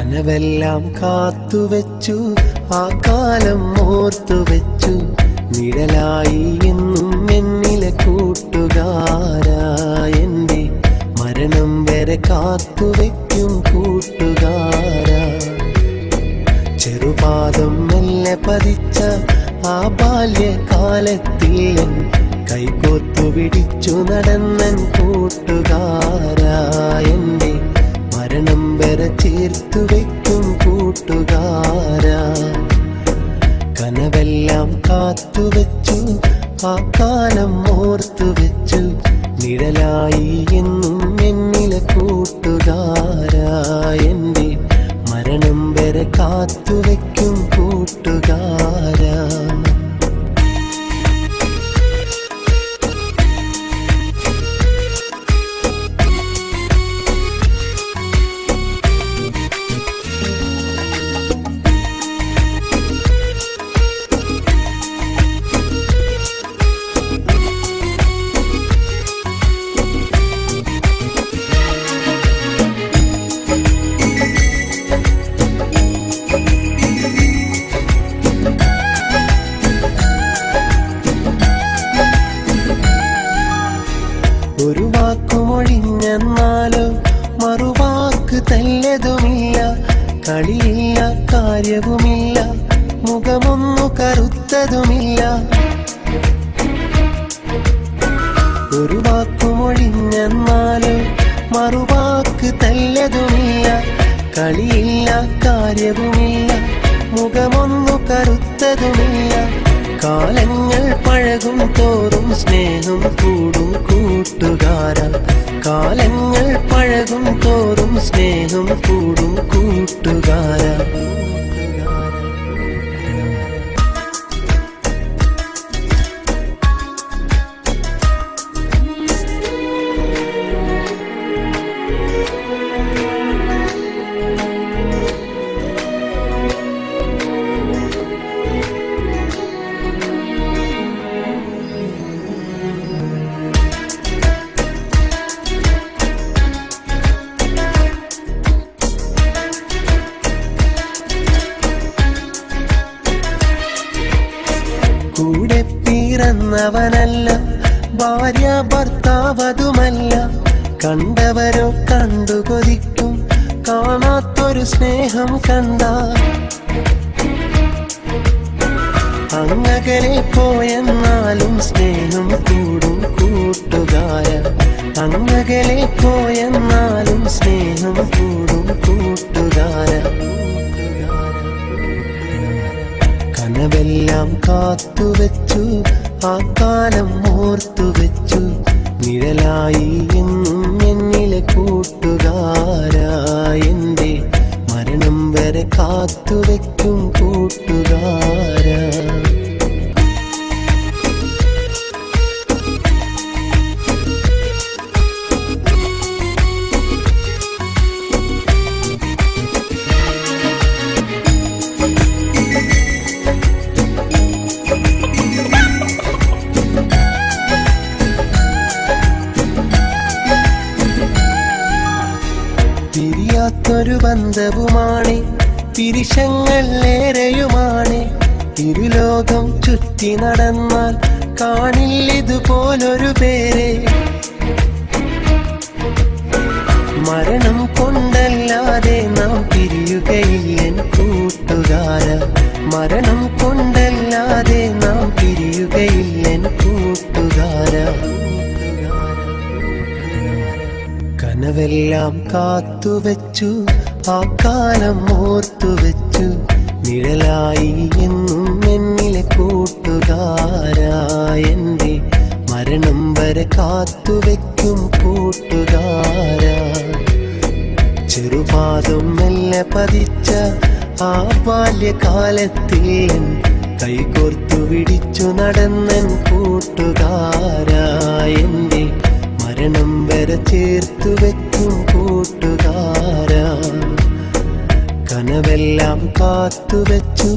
കനവെല്ലാം കാത്തുവെച്ചു, ആ കാലം ഓർത്തുവെച്ചു. നിഴലായി എന്നും എന്നിലെ കൂട്ടുകാരാ, എൻ്റെ മരണം വരെ കാത്തുവെക്കും കൂട്ടുകാരാ. ചെറുപാദം മെല്ലെ പതിച്ച ആ ബാല്യകാലത്തിൽ കൈകോർത്തു പിടിച്ചു നടന്നൻ കൂട്ടുകാരാ, എൻ്റെ മരണം വരെ ചേർത്തു വെക്കും കൂട്ടുകാരാ. കനവെല്ലാം കാത്തുവെച്ചു, ആ കാലം ഓർത്തുവെച്ചു. നിഴലായി എന്നും എന്നിലെ കൂട്ടുകാരാ, എൻ്റെ മരണം വരെ കാത്തുവെക്കും കൂട്ടുകാരാ. ഒരു വാക്കുമൊഴിഞ്ഞെന്നാലോ മറുവാക്ക് തല്ലതുമില്ല. കളിയില്ല, കാര്യവുമില്ല, മുഖമൊന്നു കറുത്തതുമില്ല. ഒരു വാക്കുമൊഴിഞ്ഞെന്നാലോ മറുവാക്ക് തല്ലതുമില്ല. കളിയില്ല, കാര്യവുമില്ല, മുഖമൊന്നു കറുത്തതുമില്ല. കാലങ്ങൾ പഴകും തോറും സ്നേഹം കൂടും കൂട്ടുകാരാ. കാലങ്ങൾ പഴകും തോറും സ്നേഹം കൂടും കൂട്ടുകാരാ. കൂടെ പിറന്നവനല്ല, ഭാര്യ ഭർത്താവതുമല്ല. കണ്ടവരോ കണ്ടു കൊതിക്കും, കാണാത്തൊരു സ്നേഹം കണ്ട. അങ്ങകലെ പോയെന്നാലും സ്നേഹം കൂടും കൂട്ടുകാര. അങ്ങകലെ പോയെന്നാലും സ്നേഹം കൂടും കൂട്ടുകാര. കനവെല്ലാം കാത്തുവെച്ചു, ആ കാലം ഓർത്തുവെച്ചു. നിഴലായി എന്നും എന്നിലെ കൂട്ടുകാരാ, എൻ്റെ മരണം വരെ കാത്തുവെക്കും കൂട്ടുകാരാ. പിരിയാത്തൊരു ബന്ധവുമാണ്, പിരിശങ്ങൾ ഏറെയുമാണ്. ഇരുലോകം ചുറ്റി നടന്നാൽ കാണില്ലിതുപോലൊരു പേരെ. മരണം കൊണ്ടല്ലാതെ നാം പിരിയുകയില്ലെൻ കൂട്ടുകാര. മരണം കൊണ്ടല്ലാതെ നാം പിരിയുകയില്ലെൻ കൂട്ടുകാര. കനവെല്ലാം കാത്തുവെച്ചു, ആ കാലം ഓർത്തുവെച്ചു. നിഴലായി എന്നും എന്നിലെ കൂട്ടുകാരാ, എൻ്റെ മരണം വരെ കാത്തുവെക്കും കൂട്ടുകാരാ. ചെറുപാദം മെല്ലെ പതിച്ച ആ ബാല്യകാലത്തിൽ കൈകോർത്തു പിടിച്ചു നടന്നൻ കൂട്ടുകാരാ, എൻ്റെ മരണം വരെ ചേർത്തു വെക്കും കൂട്ടുകാരാ. കനവെല്ലാം കാത്തുവെച്ചു,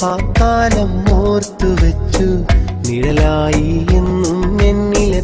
ആ കാലം ഓർത്തുവെച്ചു. നിഴലായി എന്നും എന്നിലെ